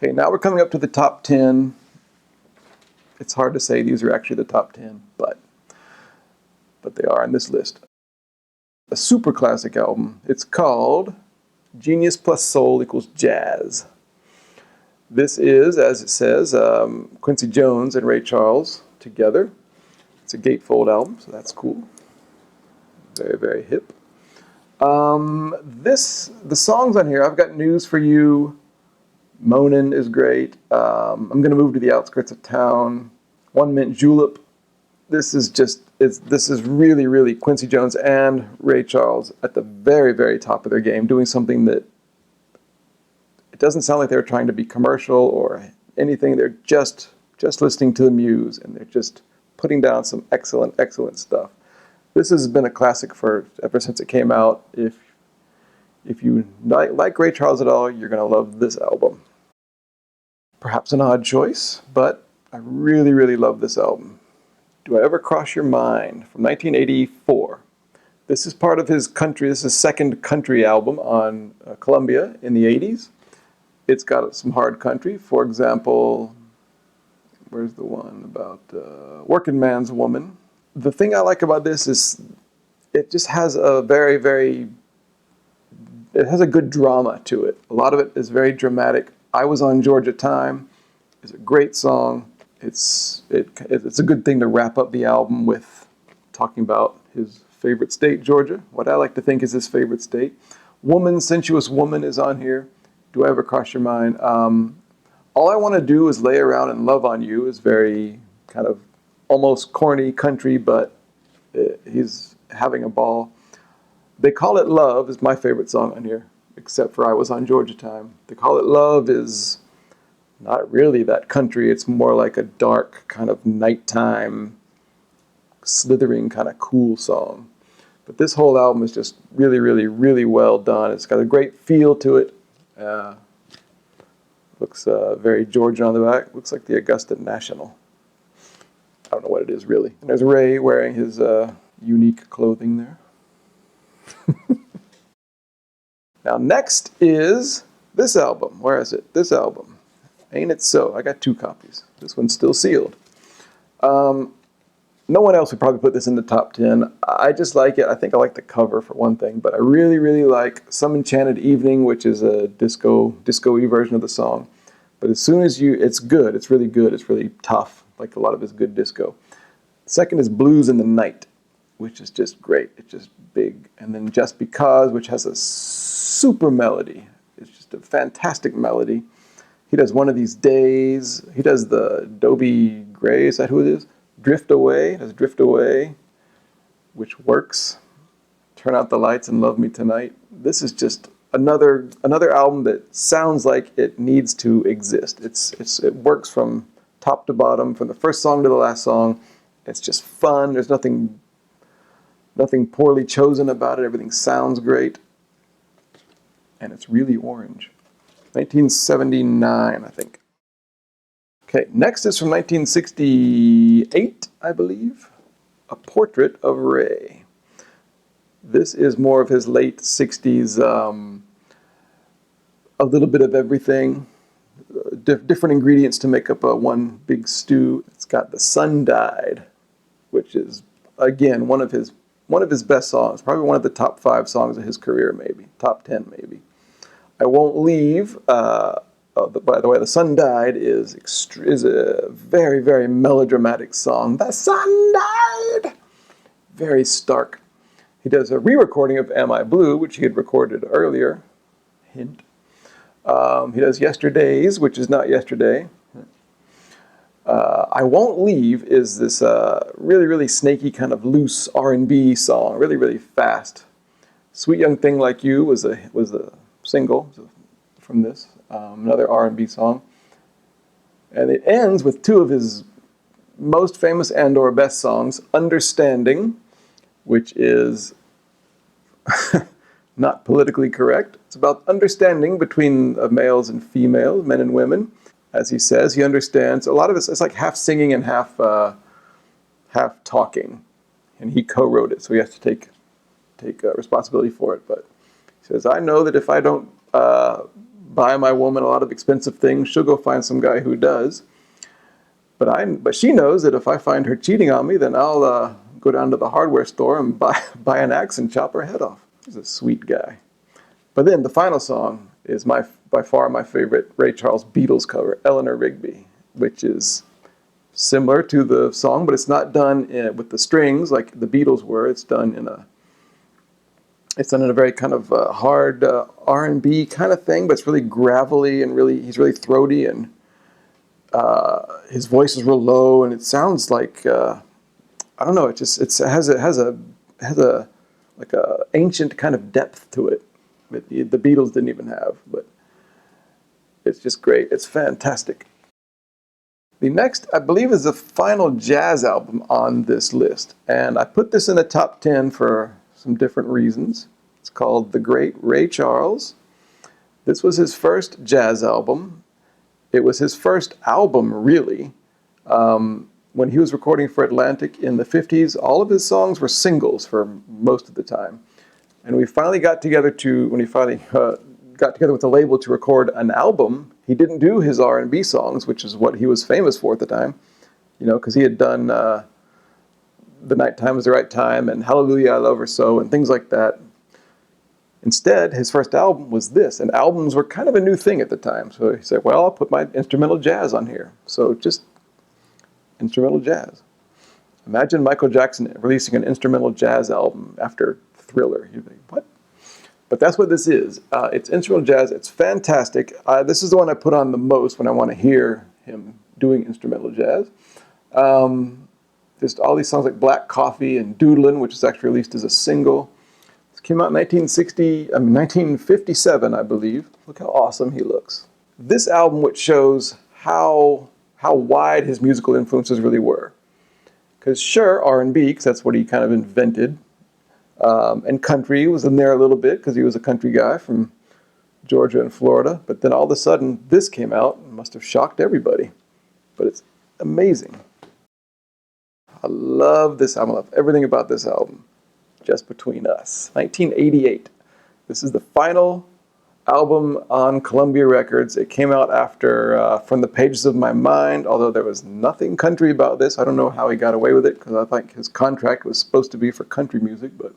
Okay, now we're coming up to the top 10. It's hard to say these are actually the top 10, but they are on this list. A super classic album. It's called Genius plus Soul equals Jazz. This is, as it says, Quincy Jones and Ray Charles together. It's a gatefold album, so that's cool. Very, very hip. The songs on here, I've got News for You. Moanin' is great. I'm going to move to the outskirts of town. One Mint Julep. This is really, really Quincy Jones and Ray Charles at the very, very top of their game, doing something that it doesn't sound like they're trying to be commercial or anything. They're just listening to the muse, and they're just putting down some excellent, excellent stuff. This has been a classic ever since it came out. If you like Ray Charles at all, you're going to love this album. Perhaps an odd choice, but I really, really love this album. Do I Ever Cross Your Mind from 1984. This is part of his country. This is his second country album on Columbia in the 80s. It's got some hard country. For example, where's the one about Working Man's Woman? The thing I like about this is it just has a it has a good drama to it. A lot of it is very dramatic. I Was on Georgia Time is a great song. It's a good thing to wrap up the album with talking about his favorite state, Georgia, what I like to think is his favorite state. Woman, Sensuous Woman is on here. Do I Ever Cross Your Mind? All I Want to Do Is Lay Around and Love on You is very kind of almost corny country, but he's having a ball. They Call It Love is my favorite song on here, except for I Was on Georgia Time. They Call It Love is not really that country. It's more like a dark kind of nighttime, slithering kind of cool song. But this whole album is just really, really, really well done. It's got a great feel to it. Looks very Georgian on the back. Looks like the Augusta National. I don't know what it is really. And there's Ray wearing his unique clothing there. Now next is this album. Where is it? This album. Ain't It So? I got 2 copies. This one's still sealed. No one else would probably put this in the top 10. I just like it. I think I like the cover for one thing, but I really, really like Some Enchanted Evening, which is a disco-y version of the song. But as soon as it's good. It's really good. It's really tough, like a lot of his good disco. Second is Blues in the Night, which is just great. It's just big. And then Just Because, which has a super melody. It's just a fantastic melody. He does One of These Days. He does the Dobie Gray. Is that who it is? Drift Away. Does Drift Away, which works. Turn Out the Lights and Love Me Tonight. This is just another album that sounds like it needs to exist. It works from top to bottom, from the first song to the last song. It's just fun. There's nothing poorly chosen about it. Everything sounds great. And it's really orange. 1979, I think. Okay, next is from 1968, I believe. A Portrait of Ray. This is more of his late 60s, a little bit of everything. Different ingredients to make up one big stew. It's got The Sun Died, which is, again, one of his best songs. Probably one of the top 5 songs of his career, maybe. Top 10, maybe. I Won't Leave. By the way, The Sun Died is a very, very melodramatic song. The sun died! Very stark. He does a re-recording of Am I Blue, which he had recorded earlier. Hint. He does Yesterdays, which is not yesterday. I Won't Leave is this really, really snaky kind of loose R&B song, really, really fast. Sweet Young Thing Like You was a single from this, another R&B song. And it ends with 2 of his most famous and or best songs, Understanding, which is not politically correct. It's about understanding between males and females, men and women. As he says, he understands. A lot of it's like half singing and half talking. And he co-wrote it, so he has to take responsibility for it. But he says, I know that if I don't buy my woman a lot of expensive things. She'll go find some guy who does. But she knows that if I find her cheating on me, then I'll go down to the hardware store and buy an axe and chop her head off. He's a sweet guy. But then the final song is by far my favorite Ray Charles Beatles cover, Eleanor Rigby, which is similar to the song, but it's not done with the strings like the Beatles were. It's done in a very kind of hard R&B kind of thing, but it's really gravelly and he's really throaty, and his voice is real low, and it sounds like I don't know. It has a like a ancient kind of depth to it that the Beatles didn't even have, but it's just great. It's fantastic. The next, I believe, is the final jazz album on this list, and I put this in the top 10 for some different reasons. It's called The Great Ray Charles. This was his first jazz album. It was his first album, really. When he was recording for Atlantic in the 50s, all of his songs were singles for most of the time. And when he finally got together with the label to record an album, he didn't do his R&B songs, which is what he was famous for at the time, because he had done The Night Time Is the Right Time and Hallelujah, I Love Her So, and things like that. Instead, his first album was this, and albums were kind of a new thing at the time. So he said, well, I'll put my instrumental jazz on here. So just instrumental jazz. Imagine Michael Jackson releasing an instrumental jazz album after Thriller. You'd think, what? But that's what this is. It's instrumental jazz. It's fantastic. This is the one I put on the most when I want to hear him doing instrumental jazz. Just all these songs like Black Coffee and Doodlin', which was actually released as a single. This came out in 1957, I believe. Look how awesome he looks. This album, which shows how wide his musical influences really were. Because sure, R&B, because that's what he kind of invented. And country was in there a little bit because he was a country guy from Georgia and Florida. But then all of a sudden, this came out and must have shocked everybody. But it's amazing. I love this album. I love everything about this album. Just Between Us. 1988. This is the final album on Columbia Records. It came out after From the Pages of My Mind, although there was nothing country about this. I don't know how he got away with it because I think his contract was supposed to be for country music. But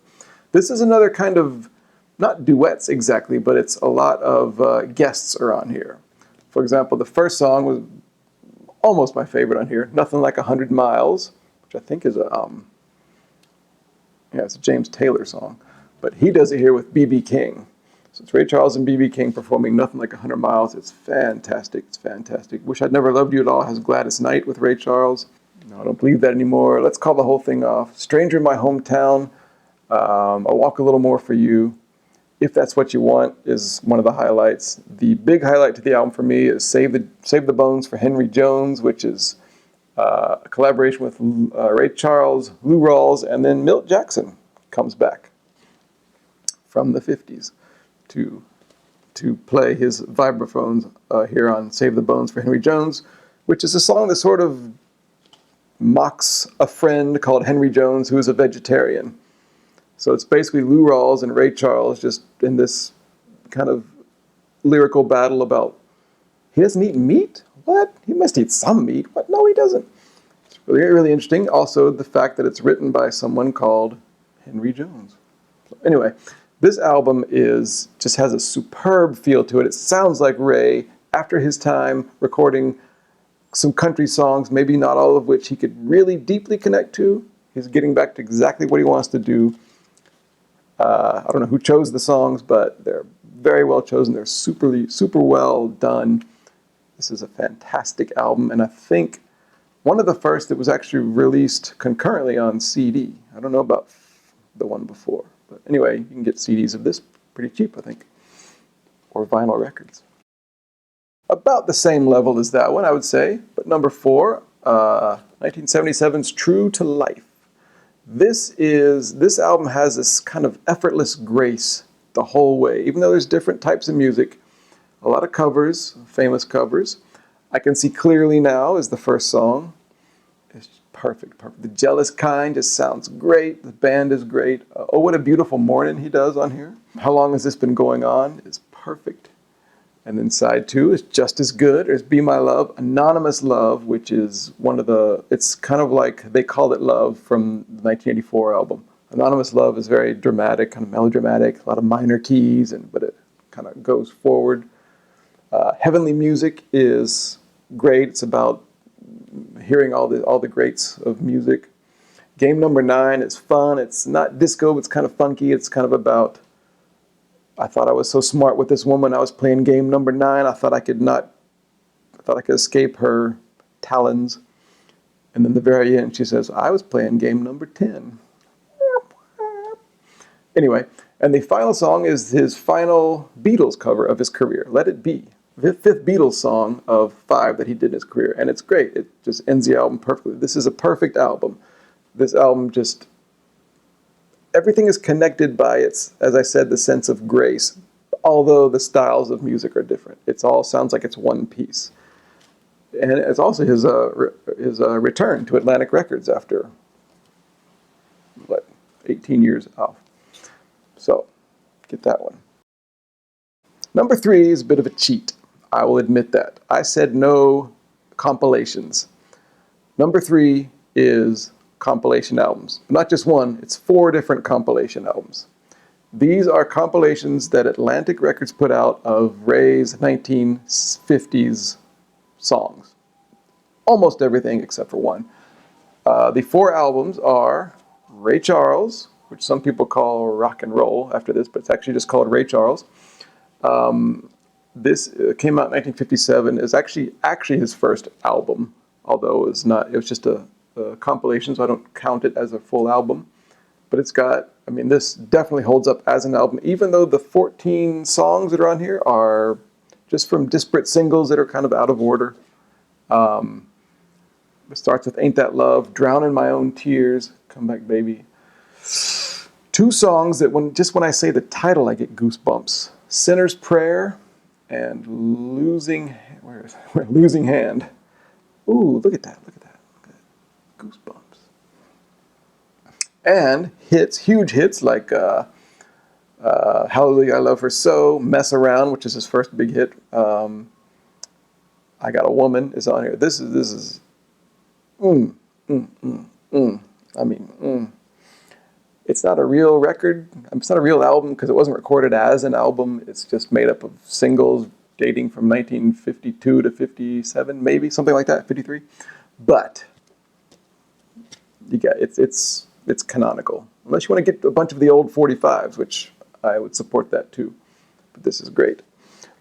this is another kind of, not duets exactly, but it's a lot of guests are on here. For example, the first song was almost my favorite on here, Nothing Like 100 Miles, which I think is it's a James Taylor song. But he does it here with B.B. King. So it's Ray Charles and B.B. King performing Nothing Like 100 Miles. It's fantastic. It's fantastic. Wish I'd Never Loved You at All has Gladys Knight with Ray Charles. No, I don't believe that anymore. Let's call the whole thing off. Stranger in My Hometown. I'll Walk a Little More for You. If That's What You Want is one of the highlights. The big highlight to the album for me is Save the Bones for Henry Jones, which is a collaboration with Ray Charles, Lou Rawls, and then Milt Jackson comes back from the 50s to play his vibraphones here on Save the Bones for Henry Jones, which is a song that sort of mocks a friend called Henry Jones who is a vegetarian. So it's basically Lou Rawls and Ray Charles just in this kind of lyrical battle about, he doesn't eat meat? What? He must eat some meat. What? No, he doesn't. It's really, really interesting. Also, the fact that it's written by someone called Henry Jones. So anyway, this album just has a superb feel to it. It sounds like Ray, after his time recording some country songs, maybe not all of which he could really deeply connect to. He's getting back to exactly what he wants to do. I don't know who chose the songs, but they're very well chosen. They're super well done. This is a fantastic album, and I think one of the first that was actually released concurrently on CD. I don't know about the one before. But anyway, you can get CDs of this pretty cheap, I think, or vinyl records. About the same level as that one, I would say. But number 4, 1977's True to Life. This album has this kind of effortless grace the whole way, even though there's different types of music, a lot of covers, famous covers. I Can See Clearly Now is the first song. It's perfect. The Jealous Kind just sounds great. The band is great. Oh, What a Beautiful Morning he does on here. How Long Has This Been Going On is perfect. And then side 2 is Just As Good. There's Be My Love, Anonymous Love, which is one of the, it's kind of like They Call It Love from the 1984 album. Anonymous Love is very dramatic, kind of melodramatic, a lot of minor keys, but it kind of goes forward. Heavenly Music is great. It's about hearing all the greats of music. Game Number 9 is fun. It's not disco, but it's kind of funky. It's kind of about, I thought I was so smart with this woman. I was playing game number 9. I thought I could escape her talons. And then the very end, she says, I was playing game number 10. Anyway, and the final song is his final Beatles cover of his career, Let It Be. The 5th Beatles song of 5 that he did in his career. And it's great. It just ends the album perfectly. This is a perfect album. This album just, everything is connected by its, as I said, the sense of grace, although the styles of music are different. It all sounds like it's one piece. And it's also his return to Atlantic Records after, 18 years off. So, get that one. Number 3 is a bit of a cheat. I will admit that. I said no compilations. Number 3 is compilation albums. Not just one, it's 4 different compilation albums. These are compilations that Atlantic Records put out of Ray's 1950s songs. Almost everything except for one. The 4 albums are Ray Charles, which some people call rock and roll after this, but it's actually just called Ray Charles. This came out in 1957. It's actually his first album, although it was just a compilation, so I don't count it as a full album. But it's got, I mean, this definitely holds up as an album, even though the 14 songs that are on here are just from disparate singles that are kind of out of order. It starts with Ain't That Love, Drown in My Own Tears, Come Back Baby. 2 songs that when I say the title, I get goosebumps. Sinner's Prayer and Losing Hand. Ooh, look at that. Goosebumps. And huge hits like Hallelujah, I Love Her So, Mess Around, which is his first big hit. I Got a Woman is on here. This is It's not a real record. It's not a real album because it wasn't recorded as an album. It's just made up of singles dating from 1952 to 57, maybe, something like that, 53. But you got it's canonical. Unless you want to get a bunch of the old 45s, which I would support that too. But this is great.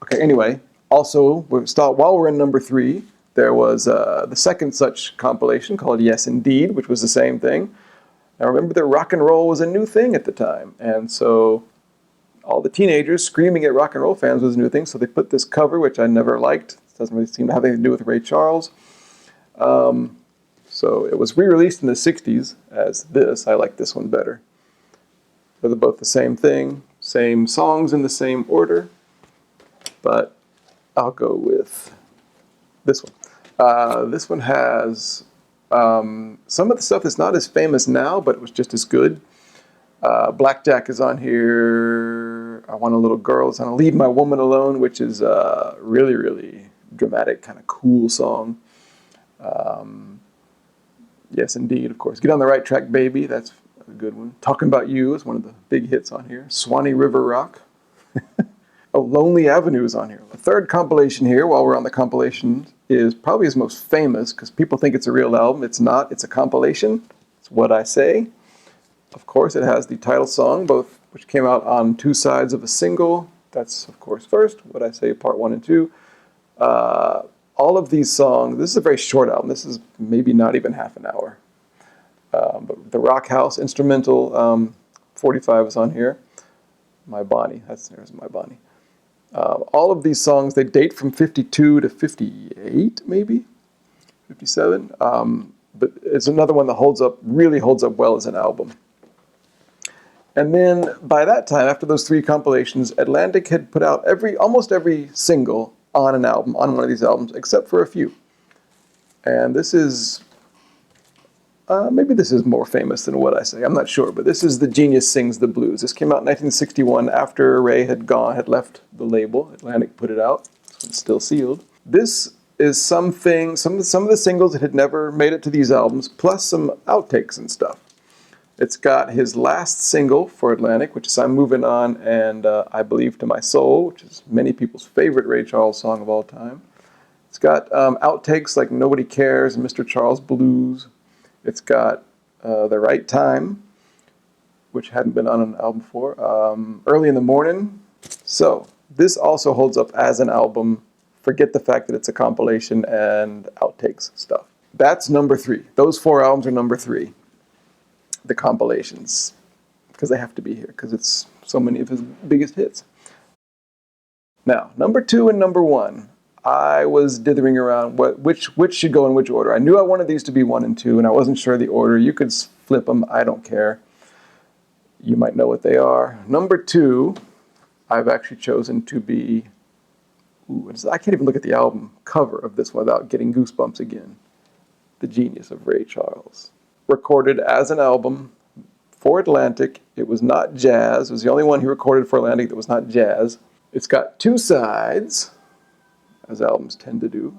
Okay, anyway, also, while we're in number 3, there was the second such compilation called Yes Indeed, which was the same thing. Now remember that rock and roll was a new thing at the time, and so all the teenagers screaming at rock and roll fans was a new thing, so they put this cover, which I never liked. It doesn't really seem to have anything to do with Ray Charles. So it was re-released in the 60s as this. I like this one better. So they're both the same thing, same songs in the same order, but I'll go with this one. This one has some of the stuff that's not as famous now, but it was just as good. Blackjack is on here. I Want a Little Girl is on Leave My Woman Alone, which is a really, really dramatic, kind of cool song. Yes, Indeed, of course. Get on the Right Track, Baby. That's a good one. Talking About You is one of the big hits on here. Swanee River Rock. Oh, Lonely Avenue is on here. The third compilation here, while we're on the compilation, is probably his most famous because people think it's a real album. It's not. It's a compilation. It's What I Say. Of course, it has the title song, both which came out on 2 sides of a single. That's, of course, first. What I Say, part 1 and 2. All of these songs, this is a very short album. This is maybe not even half an hour. But the Rock House instrumental 45 is on here. My Bonnie. There's My Bonnie. All of these songs, they date from 52 to 58, maybe 57. But it's another one that really holds up well as an album. And then by that time, after those 3 compilations, Atlantic had put out almost every single on an album, on one of these albums, except for a few. And this is, Maybe this is more famous than what I say. I'm not sure, but this is The Genius Sings the Blues. This came out in 1961 after Ray had left the label. Atlantic put it out. It's still sealed. This is some of the singles that had never made it to these albums, plus some outtakes and stuff. It's got his last single for Atlantic, which is I'm Moving On, and I Believe to My Soul, which is many people's favorite Ray Charles song of all time. It's got outtakes like Nobody Cares and Mr. Charles Blues. It's got The Right Time, which hadn't been on an album before. Early in the Morning. So this also holds up as an album. Forget the fact that it's a compilation and outtakes stuff. That's number 3. Those 4 albums are number 3. The compilations, because they have to be here, because it's so many of his biggest hits. Now, number 2 and number 1, I was dithering around which should go in which order. I knew I wanted these to be 1 and 2, and I wasn't sure of the order. You could flip them, I don't care. You might know what they are. Number 2, I've actually chosen to be, I can't even look at the album cover of this without getting goosebumps again. The Genius of Ray Charles. Recorded as an album for Atlantic. It was not jazz. It was the only one he recorded for Atlantic that was not jazz. It's got 2 sides, as albums tend to do.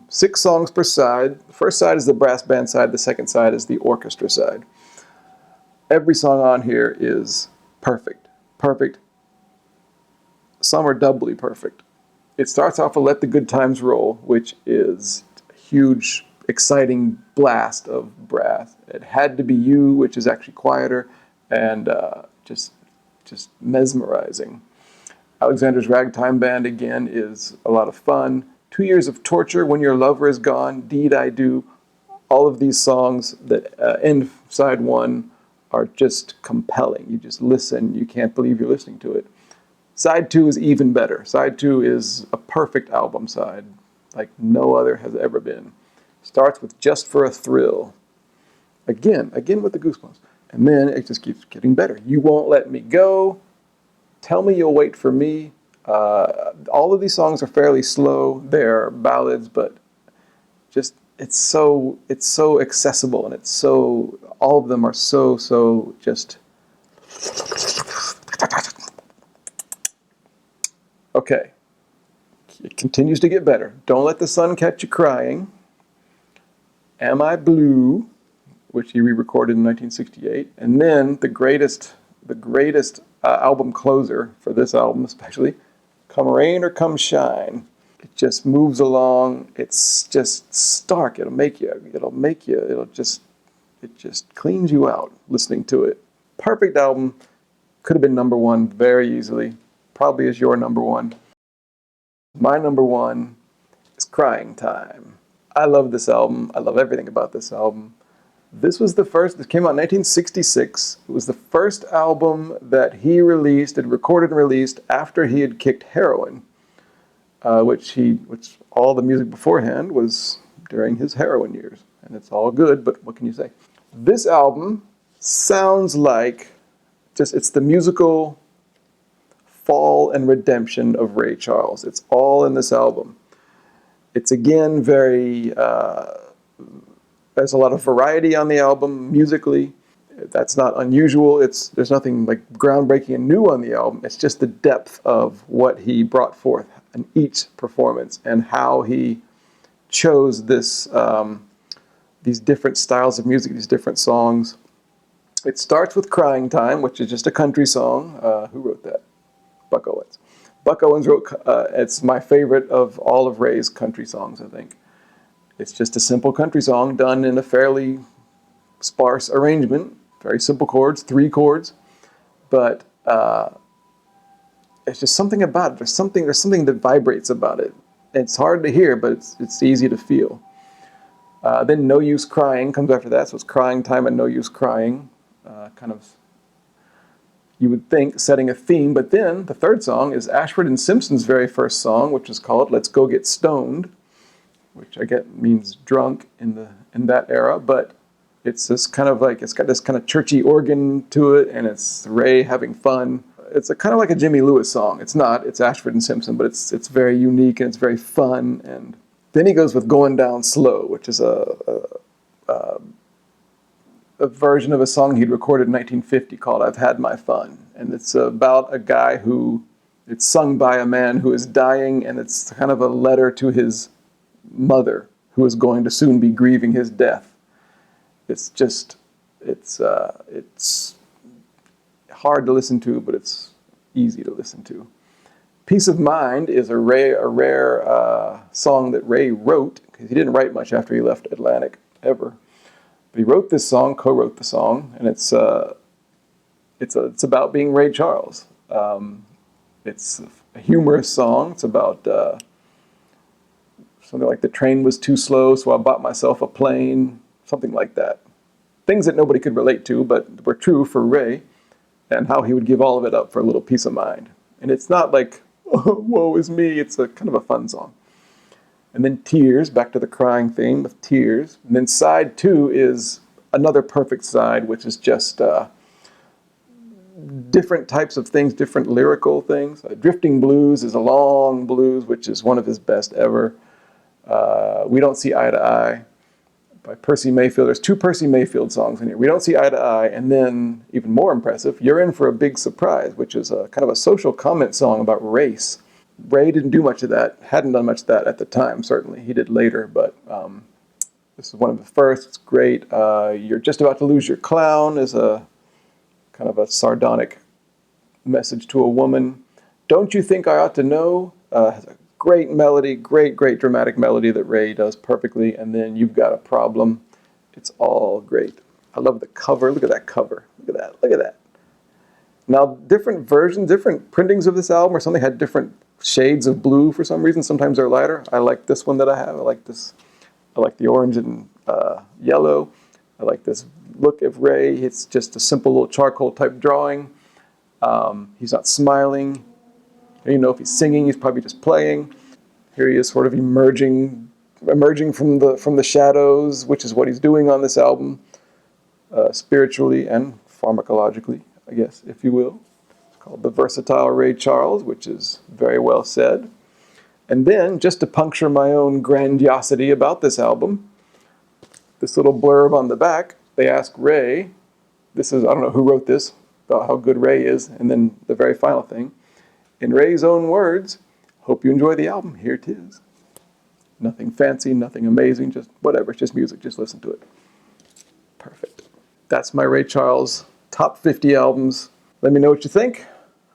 6 songs per side. The first side is the brass band side. The second side is the orchestra side. Every song on here is perfect. Perfect. Some are doubly perfect. It starts off with Let the Good Times Roll, which is a huge, exciting blast of brass. It Had to Be You, which is actually quieter and just mesmerizing. Alexander's Ragtime Band, again, is a lot of fun. 2 Years of Torture, When Your Lover Is Gone, Deed I Do. All of these songs that end side 1 are just compelling. You just listen. You can't believe you're listening to it. Side 2 is even better. Side 2 is a perfect album side, like no other has ever been. Starts with Just for a Thrill. Again with the goosebumps. And then it just keeps getting better. You Won't Let Me Go. Tell Me You'll Wait for Me. All of these songs are fairly slow. They're ballads, but just it's so accessible, and all of them are so just. Okay. It continues to get better. Don't Let the Sun Catch You Crying. Am I Blue, which he re-recorded in 1968, and then the greatest album closer for this album especially, Come Rain or Come Shine. It just moves along. It's just stark. It just cleans you out listening to it. Perfect album. Could have been number 1 very easily. Probably is your number 1. My number 1 is Crying Time. I love this album. I love everything about this album. This came out in 1966. It was the first album that he recorded and released after he had kicked heroin, which all the music beforehand was during his heroin years. And it's all good, but what can you say? This album sounds like it's the musical fall and redemption of Ray Charles. It's all in this album. It's again there's a lot of variety on the album musically. That's not unusual. There's nothing like groundbreaking and new on the album. It's just the depth of what he brought forth in each performance and how he chose these different styles of music, these different songs. It starts with Crying Time, which is just a country song. Who wrote that? Buck Owens. Buck Owens wrote, it's my favorite of all of Ray's country songs, I think. It's just a simple country song done in a fairly sparse arrangement. Very simple chords, 3 chords. But it's just something about it. There's something that vibrates about it. It's hard to hear, but it's easy to feel. Then No Use Crying comes after that. So it's Crying Time and No Use Crying. Kind of, you would think, setting a theme. But then the third song is Ashford and Simpson's very first song, which is called Let's Go Get Stoned, which I get means drunk in that era. But it's this kind of like, it's got this kind of churchy organ to it, and it's Ray having fun. It's kind of like a Jimmy Lewis song. It's not. It's Ashford and Simpson, but it's very unique and it's very fun. And then he goes with Going Down Slow, which is a version of a song he'd recorded in 1950 called "I've Had My Fun," and it's about a guy who, it's sung by a man who is dying, and it's kind of a letter to his mother, who is going to soon be grieving his death. It's just, it's hard to listen to, but it's easy to listen to. Peace of Mind is a rare song that Ray wrote, because he didn't write much after he left Atlantic, ever. But he wrote this song, co-wrote the song, and it's about being Ray Charles. It's a humorous song. It's about something like the train was too slow, so I bought myself a plane, something like that. Things that nobody could relate to, but were true for Ray, and how he would give all of it up for a little peace of mind. And it's not like, oh, woe is me, it's a kind of a fun song. And then Tears, back to the crying theme with Tears. And then side 2 is another perfect side, which is just different types of things, different lyrical things. Drifting Blues is a long blues, which is one of his best ever. We Don't See Eye to Eye by Percy Mayfield. There's 2 Percy Mayfield songs in here. We Don't See Eye to Eye, and then, even more impressive, You're In for a Big Surprise, which is a kind of a social comment song about race. Ray didn't do much of that, hadn't done much of that at the time, certainly. He did later, but this is one of the first. It's great. You're Just About to Lose Your Clown is a kind of a sardonic message to a woman. Don't You Think I Ought to Know has a great melody, great dramatic melody that Ray does perfectly. And then You've Got a Problem. It's all great. I love the cover. Look at that cover. Look at that. Look at that. Now, different versions, different printings of this album, or something had different shades of blue for some reason. Sometimes they're lighter. I like this one that I have. I like this. I like the orange and yellow. I like this look of Ray. It's just a simple little charcoal type drawing. He's not smiling. You don't know if he's singing. He's probably just playing. Here he is, sort of emerging from the shadows, which is what he's doing on this album, spiritually and pharmacologically, I guess, if you will. It's called The Versatile Ray Charles, which is very well said. And then, just to puncture my own grandiosity about this album, this little blurb on the back, they ask Ray, this is, I don't know who wrote this, about how good Ray is, and then the very final thing, in Ray's own words, hope you enjoy the album, here it is. Nothing fancy, nothing amazing, just whatever, it's just music, just listen to it. Perfect. That's my Ray Charles top 50 albums. Let me know what you think.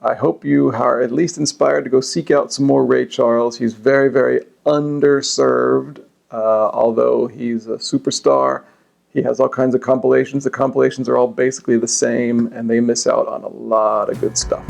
I hope you are at least inspired to go seek out some more Ray Charles. He's very underserved, although he's a superstar. He has all kinds of compilations. The compilations are all basically the same, and they miss out on a lot of good stuff.